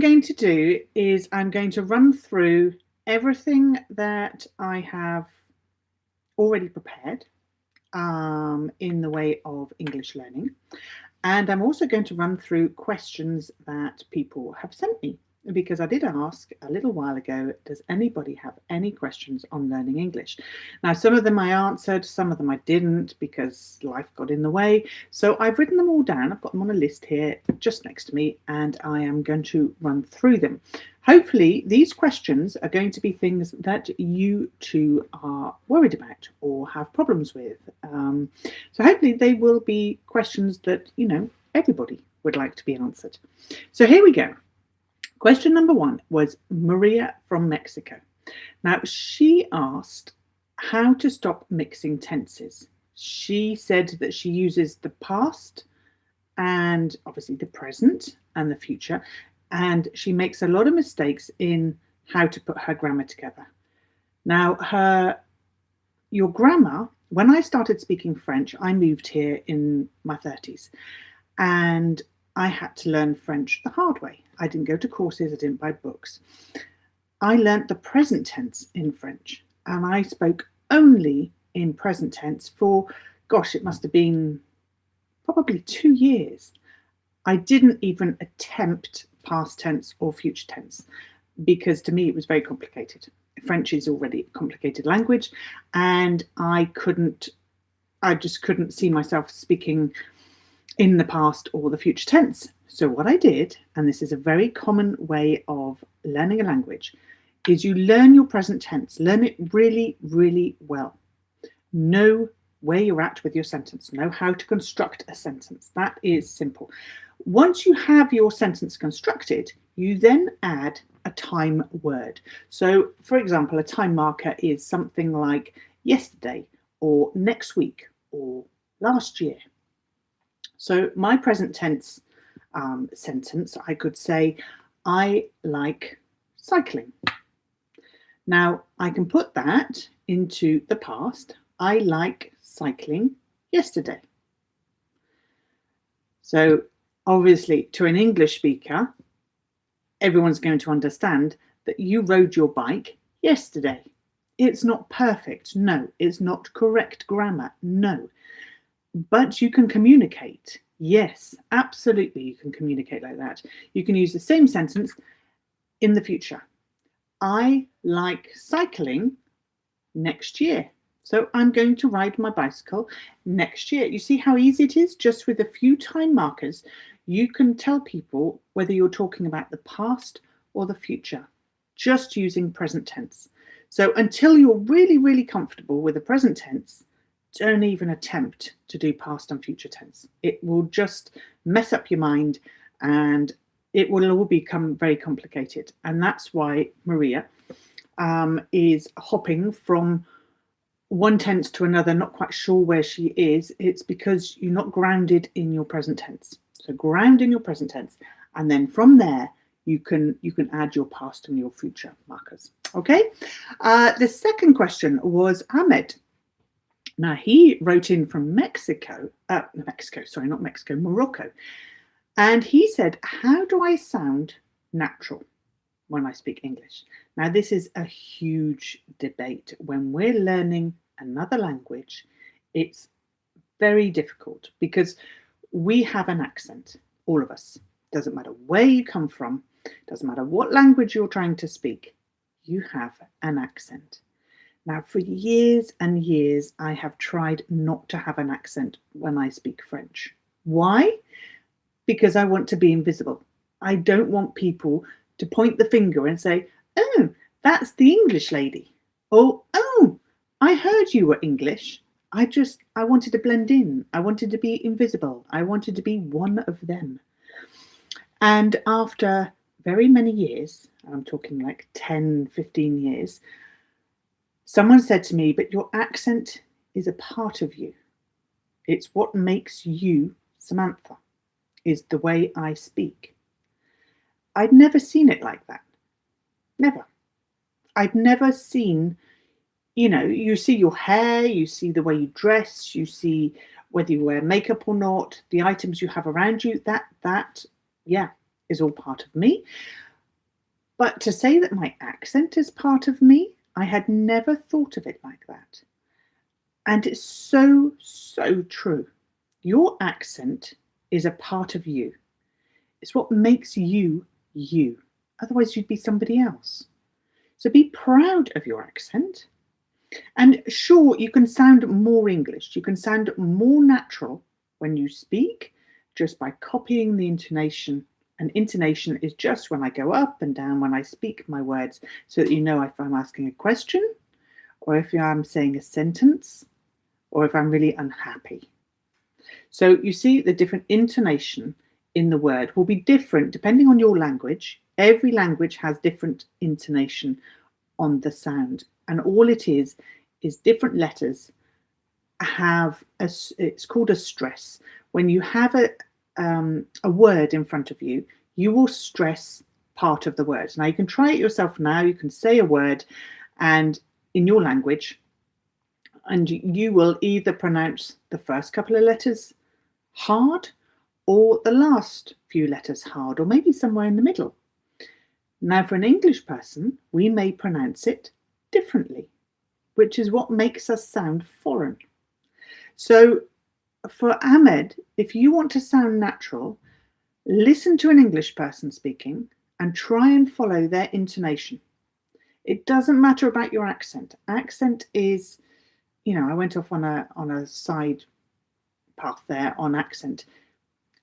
going to do is I'm going to run through everything that I have already prepared in the way of English learning. And I'm also going to run through questions that people have sent me, because I did ask a little while ago, does anybody have any questions on learning English? Now, some of them I answered, some of them I didn't because life got in the way. So I've written them all down. I've got them on a list here just next to me, and I am going to run through them. Hopefully, these questions are going to be things that you too are worried about or have problems with. So hopefully they will be questions that, everybody would like to be answered. So here we go. Question number 1 was Maria from Mexico. Now, she asked how to stop mixing tenses. She said that she uses the past and obviously the present and the future, and she makes a lot of mistakes in how to put her grammar together. Now, your grammar, when I started speaking French, I moved here in my 30s, and I had to learn French the hard way. I didn't go to courses, I didn't buy books. I learnt the present tense in French, and I spoke only in present tense for, it must have been probably 2 years. I didn't even attempt past tense or future tense because to me it was very complicated. French is already a complicated language, and I just couldn't see myself speaking in the past or the future tense. So what I did, and this is a very common way of learning a language, is you learn your present tense. Learn it really, really well. Know where you're at with your sentence. Know how to construct a sentence. That is simple. Once you have your sentence constructed, you then add a time word. So, for example, a time marker is something like yesterday or next week or last year. So my present tense sentence, I could say, I like cycling. Now, I can put that into the past. I like cycling yesterday. So obviously, to an English speaker, everyone's going to understand that you rode your bike yesterday. It's not perfect. No. It's not correct grammar. No. But you can communicate. Yes, absolutely, you can communicate like that. You can use the same sentence in the future. I like cycling next year. So I'm going to ride my bicycle next year. You see how easy it is? Just with a few time markers, you can tell people whether you're talking about the past or the future, just using present tense. So until you're really, really comfortable with the present tense, don't even attempt to do past and future tense. It will just mess up your mind and it will all become very complicated. And that's why Maria is hopping from one tense to another, not quite sure where she is. It's because you're not grounded in your present tense. So ground in your present tense, and then from there you can add your past and your future markers. Okay. The second question was Ahmed. Now he wrote in from Morocco, and he said, how do I sound natural when I speak English? Now this is a huge debate. When we're learning another language, it's very difficult because we have an accent, all of us. Doesn't matter where you come from, doesn't matter what language you're trying to speak, you have an accent. Now, for years and years, I have tried not to have an accent when I speak French. Why? Because I want to be invisible. I don't want people to point the finger and say, oh, that's the English lady. Or, oh, I heard you were English. I wanted to blend in. I wanted to be invisible. I wanted to be one of them. And after very many years, I'm talking like 10, 15 years, someone said to me, but your accent is a part of you. It's what makes you Samantha, is the way I speak. I'd never seen it like that. Never. I'd never seen, you see your hair, you see the way you dress, you see whether you wear makeup or not, the items you have around you, that is all part of me. But to say that my accent is part of me, I had never thought of it like that. And it's so, so true. Your accent is a part of you. It's what makes you you. Otherwise, you'd be somebody else. So be proud of your accent. And sure, you can sound more English. You can sound more natural when you speak just by copying the intonation. And intonation is just when I go up and down when I speak my words, so that you know if I'm asking a question, or if I'm saying a sentence, or if I'm really unhappy. So you see the different intonation in the word will be different depending on your language. Every language has different intonation on the sound, and all it is different letters have it's called a stress. When you have a word in front of you, you will stress part of the word. Now you can try it yourself now. You can say a word and in your language, and you will either pronounce the first couple of letters hard or the last few letters hard, or maybe somewhere in the middle. Now for an English person, we may pronounce it differently, which is what makes us sound foreign. So for Ahmed, if you want to sound natural, listen to an English person speaking and try and follow their intonation. It doesn't matter about your accent. Accent is, I went off on a side path there on accent.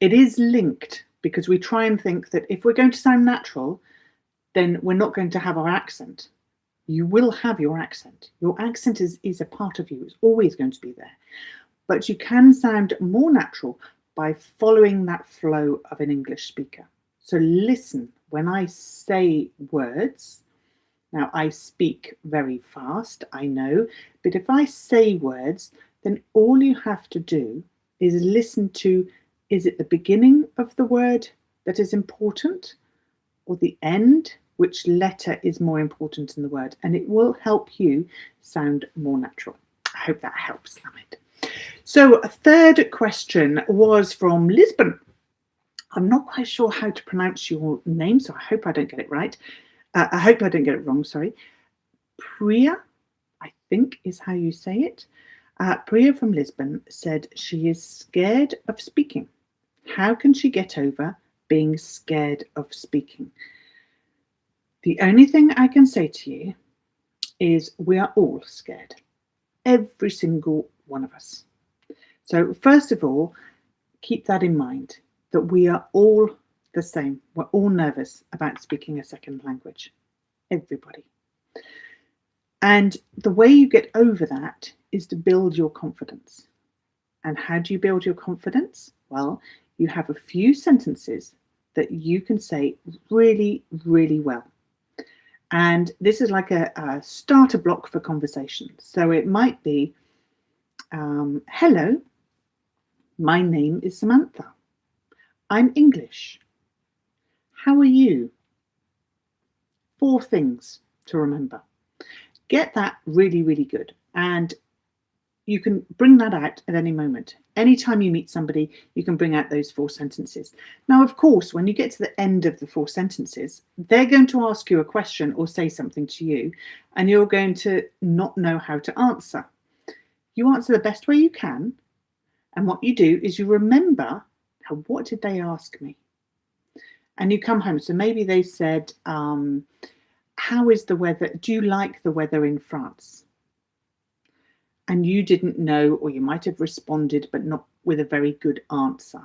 It is linked because we try and think that if we're going to sound natural, then we're not going to have our accent. You will have your accent. Your accent is a part of you. It's always going to be there. But you can sound more natural by following that flow of an English speaker. So listen when I say words. Now I speak very fast, I know, but if I say words, then all you have to do is listen to, is it the beginning of the word that is important, or the end? Which letter is more important in the word? And it will help you sound more natural. I hope that helps, Ahmed. So a third question was from Lisbon. I'm not quite sure how to pronounce your name, so I hope I don't get it right. I hope I don't get it wrong, sorry. Priya, I think is how you say it. Priya from Lisbon said she is scared of speaking. How can she get over being scared of speaking? The only thing I can say to you is we are all scared. Every single one of us. So first of all, keep that in mind, that we are all the same. We're all nervous about speaking a second language. Everybody. And the way you get over that is to build your confidence. And how do you build your confidence? Well, you have a few sentences that you can say really, really well. And this is like a starter block for conversation. So it might be, hello, my name is Samantha. I'm English. How are you? 4 things to remember. Get that really, really good. And you can bring that out at any moment. Anytime you meet somebody, you can bring out those 4 sentences. Now, of course, when you get to the end of the 4 sentences, they're going to ask you a question or say something to you, and you're going to not know how to answer. You answer the best way you can, and what you do is you remember, what did they ask me? And you come home. So maybe they said, how is the weather? Do you like the weather in France? And you didn't know, or you might have responded, but not with a very good answer.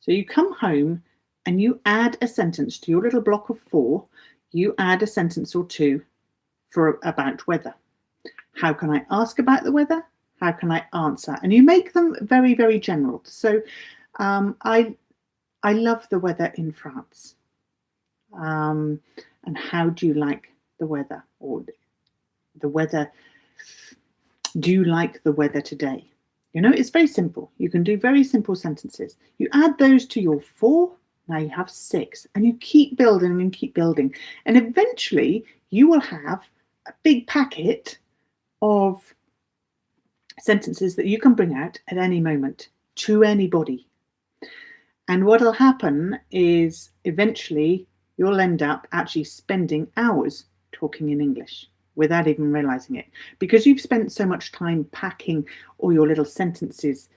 So you come home and you add a sentence to your little block of 4. You add a sentence or 2 about weather. How can I ask about the weather? How can I answer? And you make them very, very general. So I love the weather in France. And how do you like the weather? Or the weather, do you like the weather today? It's very simple. You can do very simple sentences. You add those to your 4, now you have 6, and you keep building and keep building. And eventually you will have a big packet of sentences that you can bring out at any moment to anybody. And what will happen is eventually you'll end up actually spending hours talking in English without even realizing it. Because you've spent so much time packing all your little sentences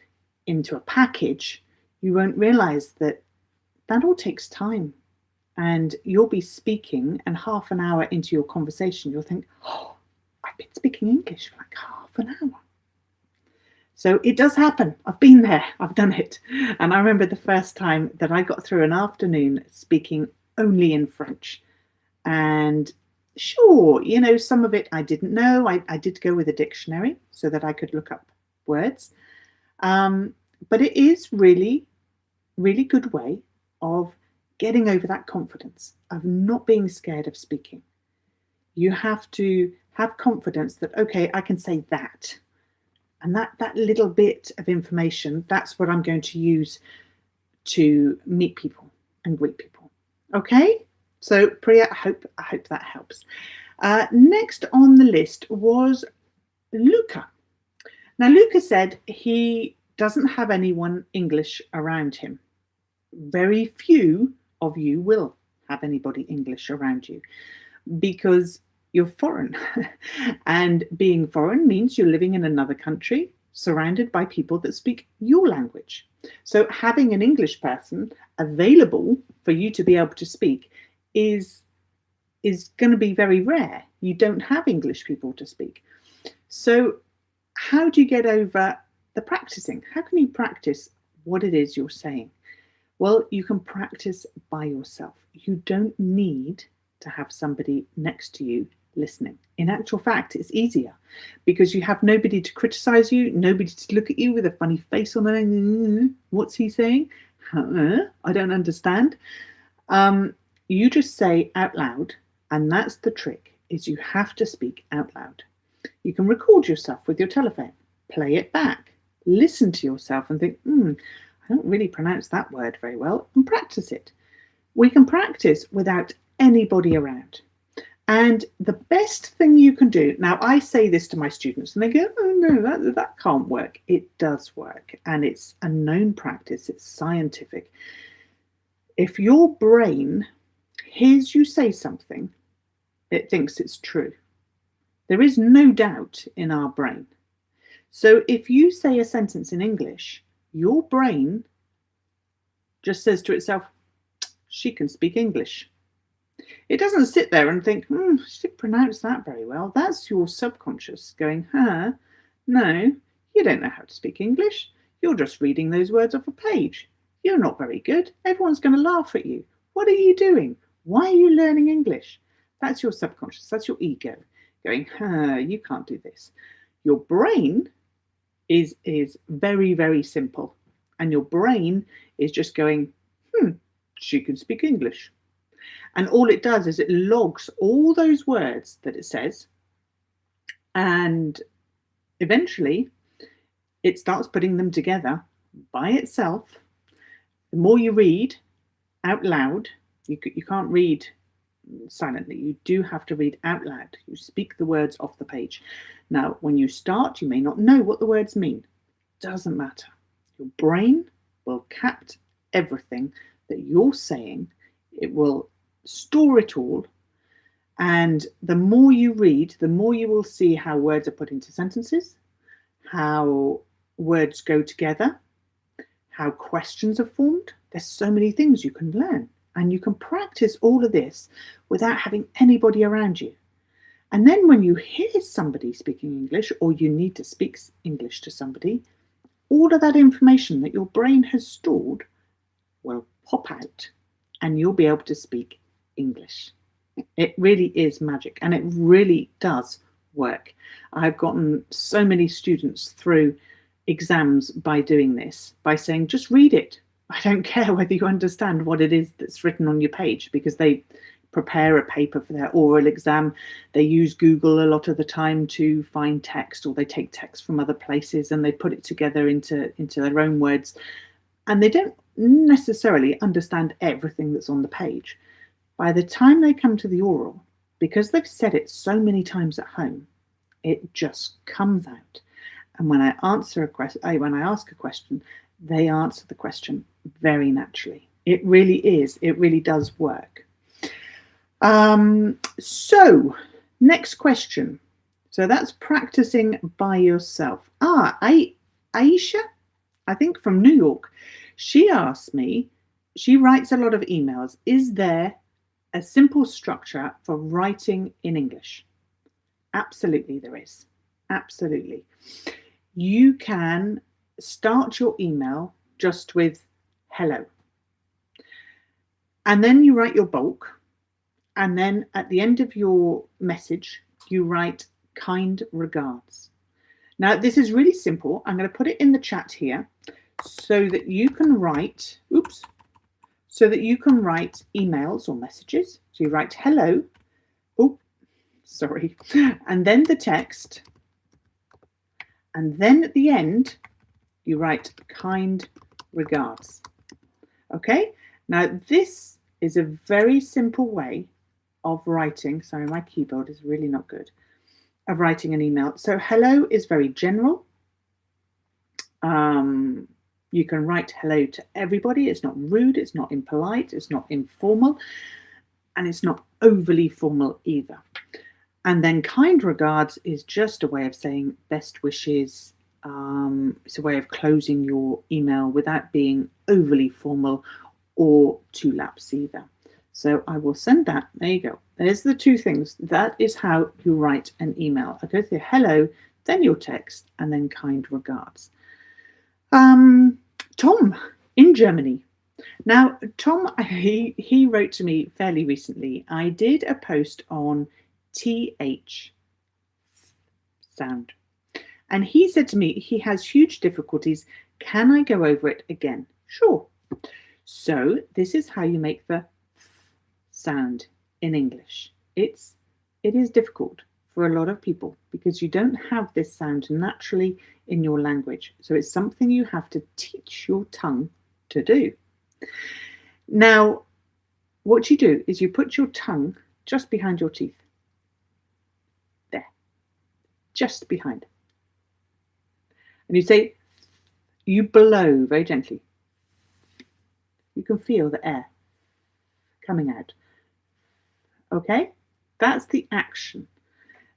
into a package, you won't realize that that all takes time. And you'll be speaking, and half an hour into your conversation, you'll think, oh, I've been speaking English for like half an hour. So it does happen. I've been there, I've done it. And I remember the first time that I got through an afternoon speaking only in French. And sure, you know, some of it I didn't know. I did go with a dictionary so that I could look up words. But it is really, really good way of getting over that confidence of not being scared of speaking. You have to have confidence that, okay, I can say that. And that little bit of information, that's what I'm going to use to meet people and greet people. Okay? So Priya, I hope that helps. Next on the list was Luca. Now, Luca said he doesn't have anyone English around him. Very few of you will have anybody English around you because you're foreign. And being foreign means you're living in another country surrounded by people that speak your language. So having an English person available for you to be able to speak is going to be very rare. You don't have English people to speak. So how do you get over the practicing? How can you practice what it is you're saying? Well, you can practice by yourself. You don't need to have somebody next to you listening. In actual fact, it's easier because you have nobody to criticize you, nobody to look at you with a funny face on their what's he saying? I don't understand. You just say out loud, and that's the trick, is you have to speak out loud. You can record yourself with your telephone, play it back, listen to yourself and think, I don't really pronounce that word very well, and practice it. We can practice without anybody around. And the best thing you can do, now I say this to my students and they go, oh no, that can't work. It does work, and it's a known practice, it's scientific. If your brain hears you say something, it thinks it's true. There is no doubt in our brain. So if you say a sentence in English, your brain just says to itself, she can speak English. It doesn't sit there and think, she didn't pronounce that very well. That's your subconscious going, no, you don't know how to speak English. You're just reading those words off a page. You're not very good. Everyone's going to laugh at you. What are you doing? Why are you learning English? That's your subconscious. That's your ego going, you can't do this. Your brain is very, very simple. And your brain is just going, she can speak English. And all it does is it logs all those words that it says, and eventually it starts putting them together by itself. The more you read out loud, you can't read silently. You do have to read out loud. You speak the words off the page. Now, when you start, you may not know what the words mean. Doesn't matter. Your brain will capture everything that you're saying. It will store it all, and the more you read, the more you will see how words are put into sentences, how words go together, how questions are formed. There's so many things you can learn, and you can practice all of this without having anybody around you. And then when you hear somebody speaking English, or you need to speak English to somebody, all of that information that your brain has stored will pop out, and you'll be able to speak English. It really is magic, and it really does work. I've gotten so many students through exams by doing this, by saying, just read it. I don't care whether you understand what it is that's written on your page, because they prepare a paper for their oral exam. They use Google a lot of the time to find text, or they take text from other places and they put it together into their own words. And they don't necessarily understand everything that's on the page. By the time they come to the oral, because they've said it so many times at home, it just comes out. And when I ask a question, they answer the question very naturally. It really does work. So, next question. So that's practicing by yourself. Aisha, I think from New York, she asked me, she writes a lot of emails. Is there a simple structure for writing in English? Absolutely, there is. Absolutely. You can start your email just with hello. And then you write your bulk. And then at the end of your message, you write kind regards. Now, this is really simple. I'm going to put it in the chat here so that you can write, so that you can write emails or messages. So you write hello, and then the text. And then at the end, you write kind regards. Okay, now this is a very simple way of writing. Sorry, my keyboard is really not good. Of writing an email. So hello is very general. You can write hello to everybody. It's not rude, it's not impolite, it's not informal, and it's not overly formal either. And then kind regards is just a way of saying best wishes. It's a way of closing your email without being overly formal or too lapsed either. So I will send that. There you go. There's the two things. That is how you write an email. I go through hello, then your text, and then kind regards. Tom in Germany. Now, Tom, he wrote to me fairly recently. I did a post on TH sound. And he said to me, he has huge difficulties. Can I go over it again? Sure. So this is how you make the sound in English. It is difficult for a lot of people because you don't have this sound naturally in your language. So it's something you have to teach your tongue to do. Now, what you do is you put your tongue just behind your teeth. There. Just behind. And you say, you blow very gently. You can feel the air coming out. Okay? That's the action.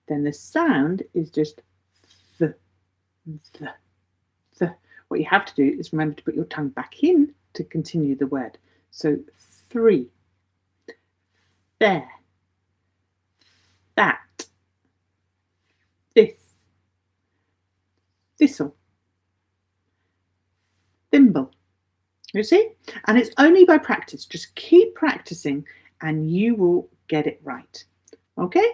Then the sound is just the. What you have to do is remember to put your tongue back in to continue the word. So 3, there, that, this, thistle, thimble. You see? And it's only by practice. Just keep practicing and you will get it right. Okay?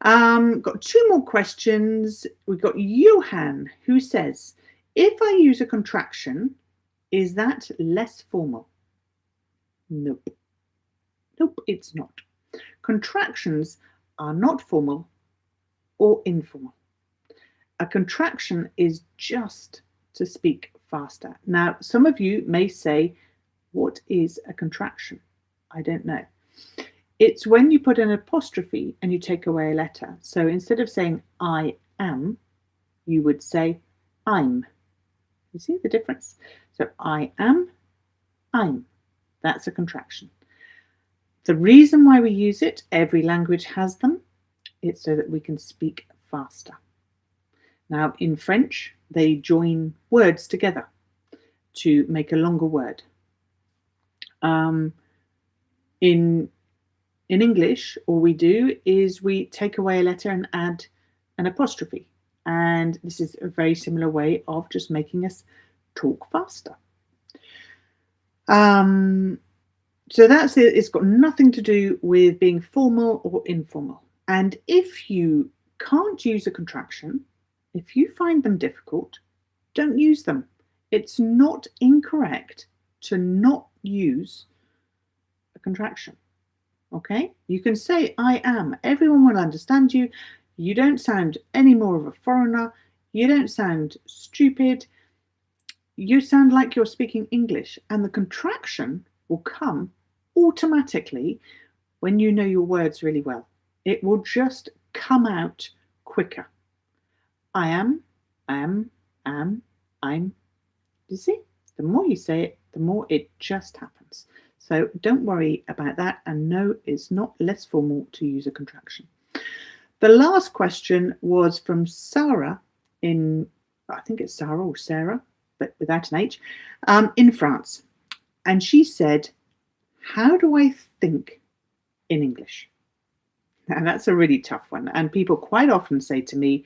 Got 2 more questions. We've got Johan who says, if I use a contraction, is that less formal? Nope. Nope, it's not. Contractions are not formal or informal. A contraction is just to speak faster. Now, some of you may say, what is a contraction? I don't know. It's when you put an apostrophe and you take away a letter. So instead of saying I am, you would say I'm. You see the difference? So I am, I'm. That's a contraction. The reason why we use it, every language has them, it's so that we can speak faster. Now, in French, they join words together to make a longer word. In English, all we do is we take away a letter and add an apostrophe. And this is a very similar way of just making us talk faster. So that's it. It's got nothing to do with being formal or informal. And if you can't use a contraction, if you find them difficult, don't use them. It's not incorrect to not use a contraction. Okay? You can say I am. Everyone will understand you. You don't sound any more of a foreigner. You don't sound stupid. You sound like you're speaking English. And the contraction will come automatically when you know your words really well. It will just come out quicker. I am, am, I'm. You see? The more you say it, the more it just happens. So don't worry about that. And no, it's not less formal to use a contraction. The last question was from Sarah I think it's Sarah or Sarah, but without an H, in France. And she said, how do I think in English? Now that's a really tough one. And people quite often say to me,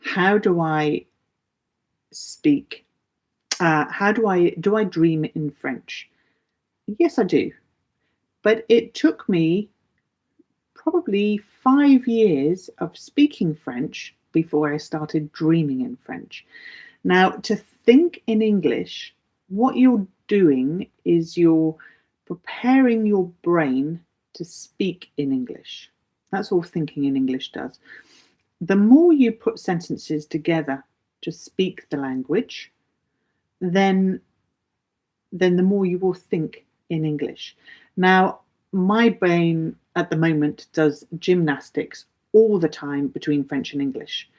how do I speak? Do I dream in French? Yes, I do. But it took me probably 5 years of speaking French before I started dreaming in French. Now, to think in English, what you're doing is you're preparing your brain to speak in English. That's all thinking in English does. The more you put sentences together to speak the language, then the more you will think in English. Now, my brain at the moment does gymnastics all the time between French and English.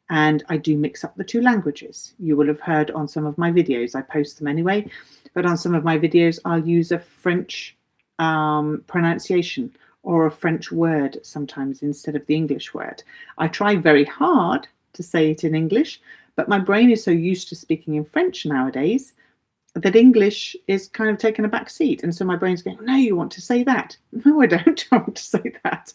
And I do mix up the two languages. You will have heard on some of my videos, I post them anyway, but on some of my videos, I'll use a French pronunciation or a French word sometimes instead of the English word. I try very hard to say it in English, but my brain is so used to speaking in French nowadays that English is kind of taken a back seat. And so my brain's going, no, you want to say that. No, I don't want to say that.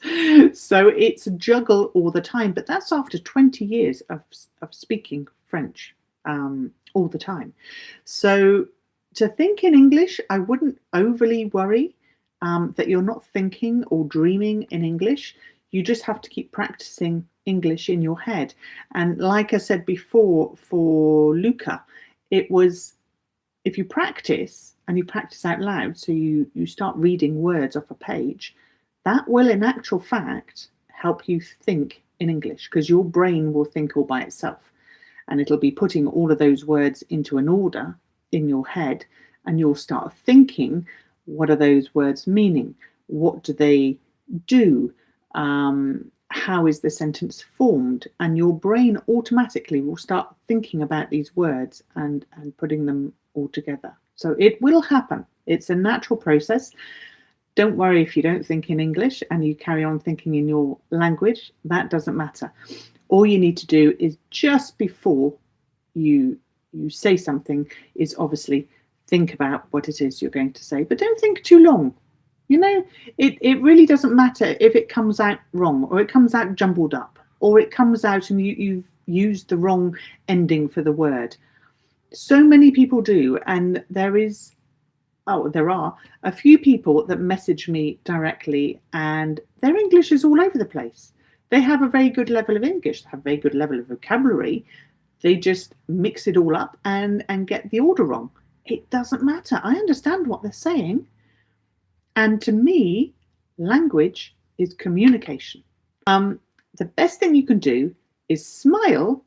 So it's a juggle all the time. But that's after 20 years of speaking French all the time. So to think in English, I wouldn't overly worry that you're not thinking or dreaming in English. You just have to keep practicing English in your head. And like I said before, for Luca, it was, if you practice and you practice out loud, so you start reading words off a page, that will in actual fact help you think in English, because your brain will think all by itself and it'll be putting all of those words into an order in your head, and you'll start thinking, what are those words meaning? What do they do? How is the sentence formed? And your brain automatically will start thinking about these words and putting them all together. So it will happen. It's a natural process. Don't worry if you don't think in English and you carry on thinking in your language. That doesn't matter. All you need to do is just before you say something is obviously think about what it is you're going to say, but don't think too long. You know, it really doesn't matter if it comes out wrong or it comes out jumbled up or it comes out and you've used the wrong ending for the word. So many people do, and there are a few people that message me directly and their English is all over the place. They have a very good level of English, they have a very good level of vocabulary. They just mix it all up and get the order wrong. It doesn't matter. I understand what they're saying. And to me, language is communication. The best thing you can do is smile.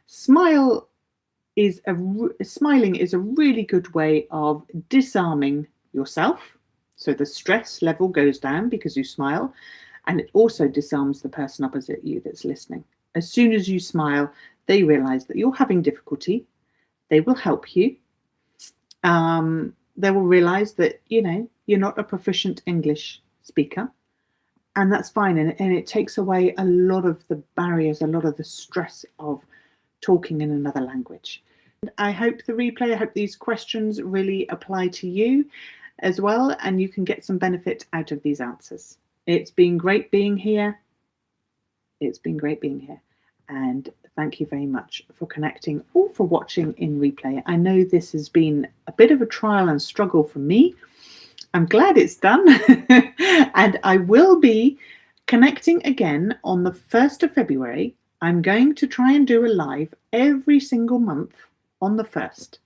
Smiling is a really good way of disarming yourself. So the stress level goes down because you smile, and it also disarms the person opposite you that's listening. As soon as you smile, they realize that you're having difficulty. They will help you. They will realize that, you're not a proficient English speaker, and that's fine. And it takes away a lot of the barriers, a lot of the stress of talking in another language. I hope these questions really apply to you as well, and you can get some benefit out of these answers. It's been great being here. And thank you very much for connecting or for watching in replay. I know this has been a bit of a trial and struggle for me. I'm glad it's done. And I will be connecting again on the 1st of February. I'm going to try and do a live every single month on the 1st.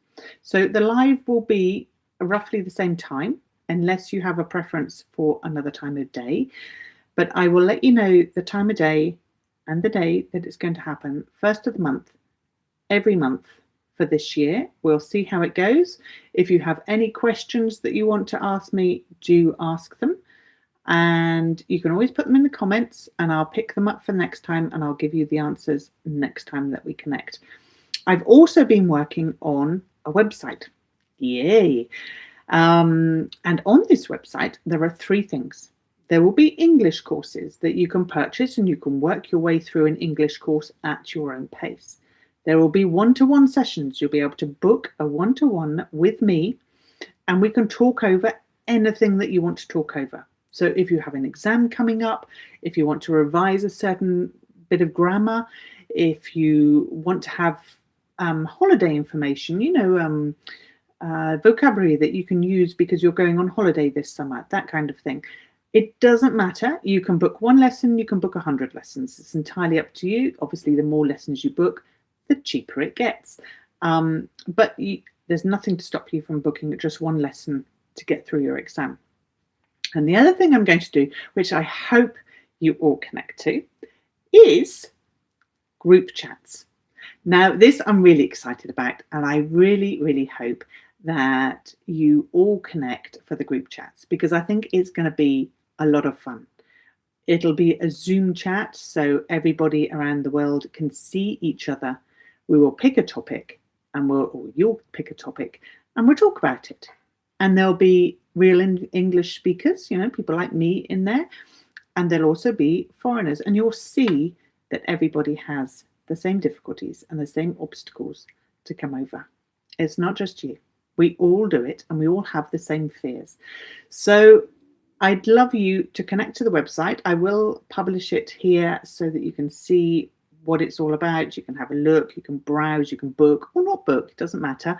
So the live will be roughly the same time, unless you have a preference for another time of day. But I will let you know the time of day and the day that it's going to happen, 1st of the month, every month for this year. We'll see how it goes. If you have any questions that you want to ask me, do ask them. And you can always put them in the comments and I'll pick them up for next time and I'll give you the answers next time that we connect. I've also been working on a website. Yay! And on this website, there are 3 things. There will be English courses that you can purchase and you can work your way through an English course at your own pace. There will be one-to-one sessions. You'll be able to book a one-to-one with me and we can talk over anything that you want to talk over. So if you have an exam coming up, if you want to revise a certain bit of grammar, if you want to have holiday information, vocabulary that you can use because you're going on holiday this summer, that kind of thing. It doesn't matter. You can book 1 lesson, you can book 100 lessons. It's entirely up to you. Obviously, the more lessons you book, the cheaper it gets. But there's nothing to stop you from booking just 1 lesson to get through your exam. And the other thing I'm going to do, which I hope you all connect to, is group chats. Now, this I'm really excited about, and I really, really hope that you all connect for the group chats because I think it's going to be a lot of fun. It'll be a Zoom chat, so everybody around the world can see each other. We will pick a topic, and you'll pick a topic, and we'll talk about it. And there'll be real English speakers, people like me in there, and there'll also be foreigners, and you'll see that everybody has the same difficulties and the same obstacles to come over. It's not just you. We all do it, and we all have the same fears. So I'd love you to connect to the website. I will publish it here so that you can see what it's all about. You can have a look, you can browse, you can book or not book, it doesn't matter.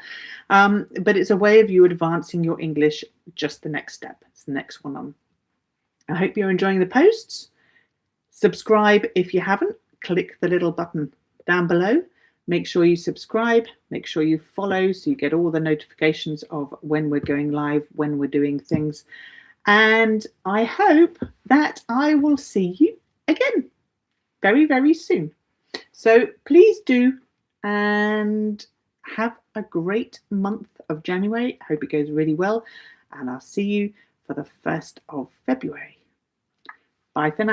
But it's a way of you advancing your English, just the next step. It's the next one on. I hope you're enjoying the posts. Subscribe if you haven't. Click the little button down below. Make sure you subscribe, make sure you follow so you get all the notifications of when we're going live, when we're doing things. And I hope that I will see you again very, very soon. So please do, and have a great month of January. I hope it goes really well, and I'll see you for the 1st of February. Bye for now.